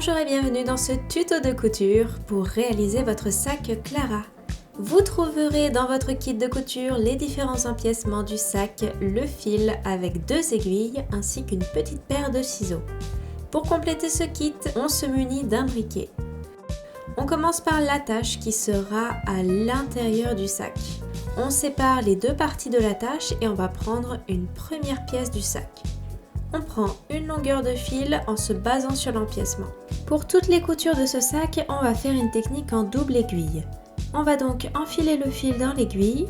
Bonjour et bienvenue dans ce tuto de couture pour réaliser votre sac Clara. Vous trouverez dans votre kit de couture les différents empiècements du sac, le fil avec 2 aiguilles ainsi qu'une petite paire de ciseaux. Pour compléter ce kit, on se munit d'un briquet. On commence par l'attache qui sera à l'intérieur du sac. On sépare les deux parties de l'attache et on va prendre une première pièce du sac. On prend une longueur de fil en se basant sur l'empiècement. Pour toutes les coutures de ce sac, on va faire une technique en double aiguille. On va donc enfiler le fil dans l'aiguille,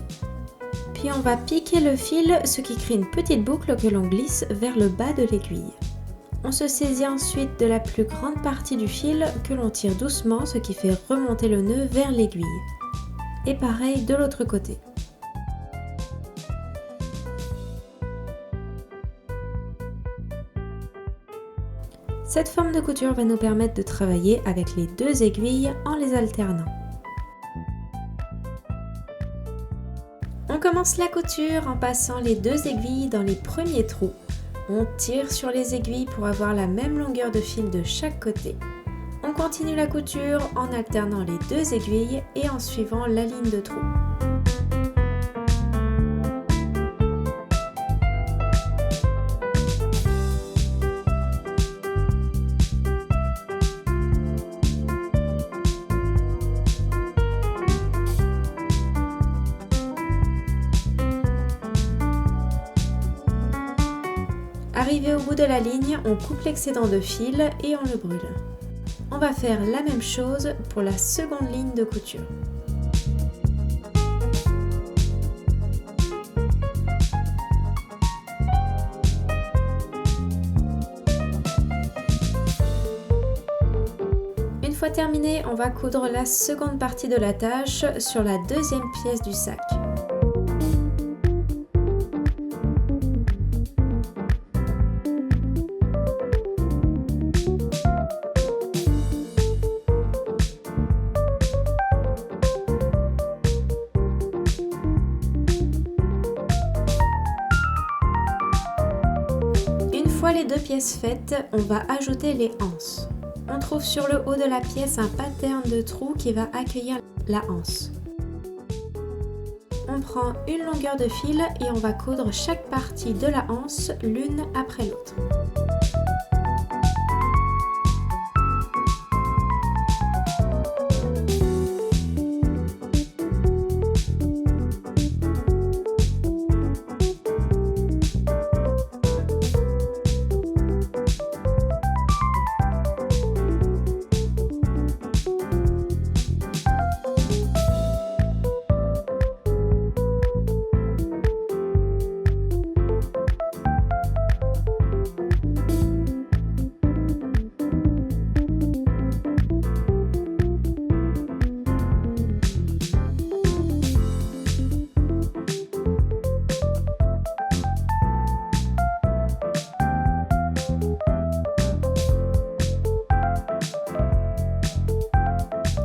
puis on va piquer le fil, ce qui crée une petite boucle que l'on glisse vers le bas de l'aiguille. On se saisit ensuite de la plus grande partie du fil que l'on tire doucement, ce qui fait remonter le nœud vers l'aiguille. Et pareil de l'autre côté. Cette forme de couture va nous permettre de travailler avec les 2 aiguilles en les alternant. On commence la couture en passant les 2 aiguilles dans les premiers trous. On tire sur les aiguilles pour avoir la même longueur de fil de chaque côté. On continue la couture en alternant les 2 aiguilles et en suivant la ligne de trou. Arrivé au bout de la ligne, on coupe l'excédent de fil et on le brûle. On va faire la même chose pour la seconde ligne de couture. Une fois terminé, on va coudre la seconde partie de la tâche sur la deuxième pièce du sac. Une fois les 2 pièces faites, on va ajouter les anses. On trouve sur le haut de la pièce un pattern de trou qui va accueillir la anse. On prend une longueur de fil et on va coudre chaque partie de la anse l'une après l'autre.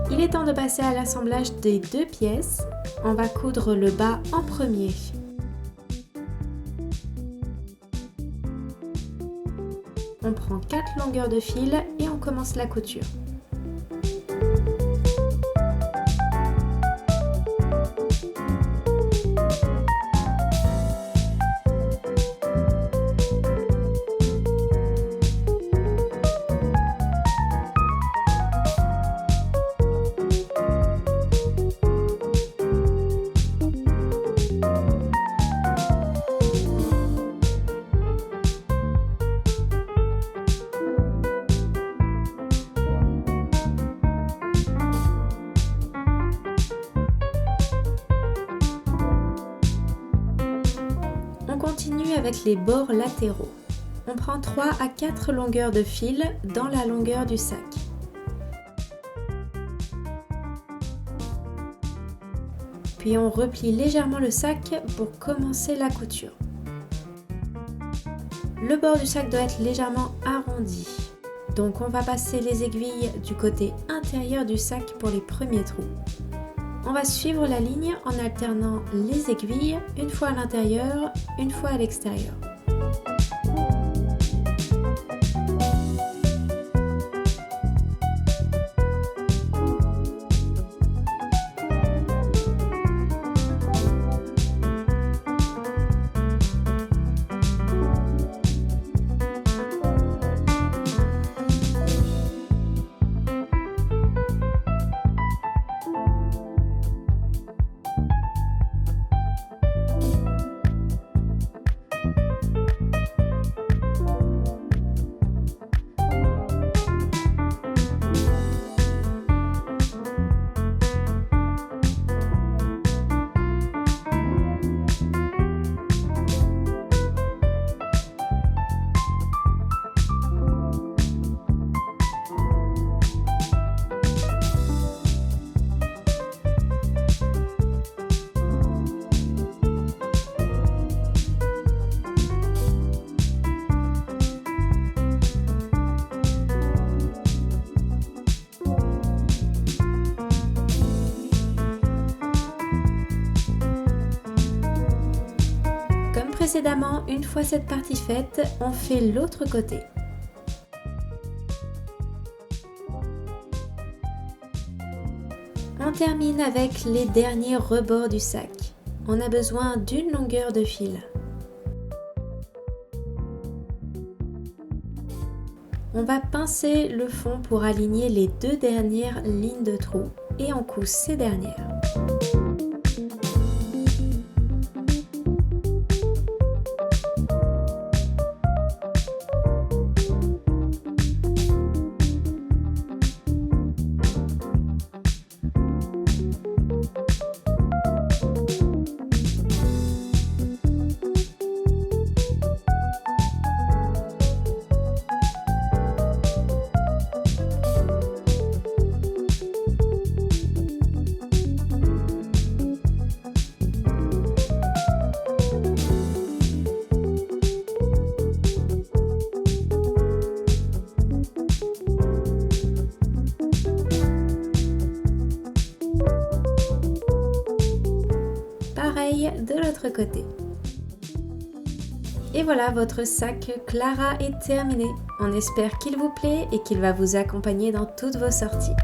Il est temps de passer à l'assemblage des 2 pièces. On va coudre le bas en premier. On prend 4 longueurs de fil et on commence la couture. On continue avec les bords latéraux. On prend 3 à 4 longueurs de fil dans la longueur du sac. Puis on replie légèrement le sac pour commencer la couture. Le bord du sac doit être légèrement arrondi. Donc on va passer les aiguilles du côté intérieur du sac pour les premiers trous. On va suivre la ligne en alternant les aiguilles, une fois à l'intérieur, une fois à l'extérieur. précédemment, une fois cette partie faite, on fait l'autre côté. On termine avec les derniers rebords du sac. On a besoin d'une longueur de fil. On va pincer le fond pour aligner les deux dernières lignes de trous et on coud ces dernières. Pareil de l'autre côté. Et voilà, votre sac Clara est terminé. On espère qu'il vous plaît et qu'il va vous accompagner dans toutes vos sorties.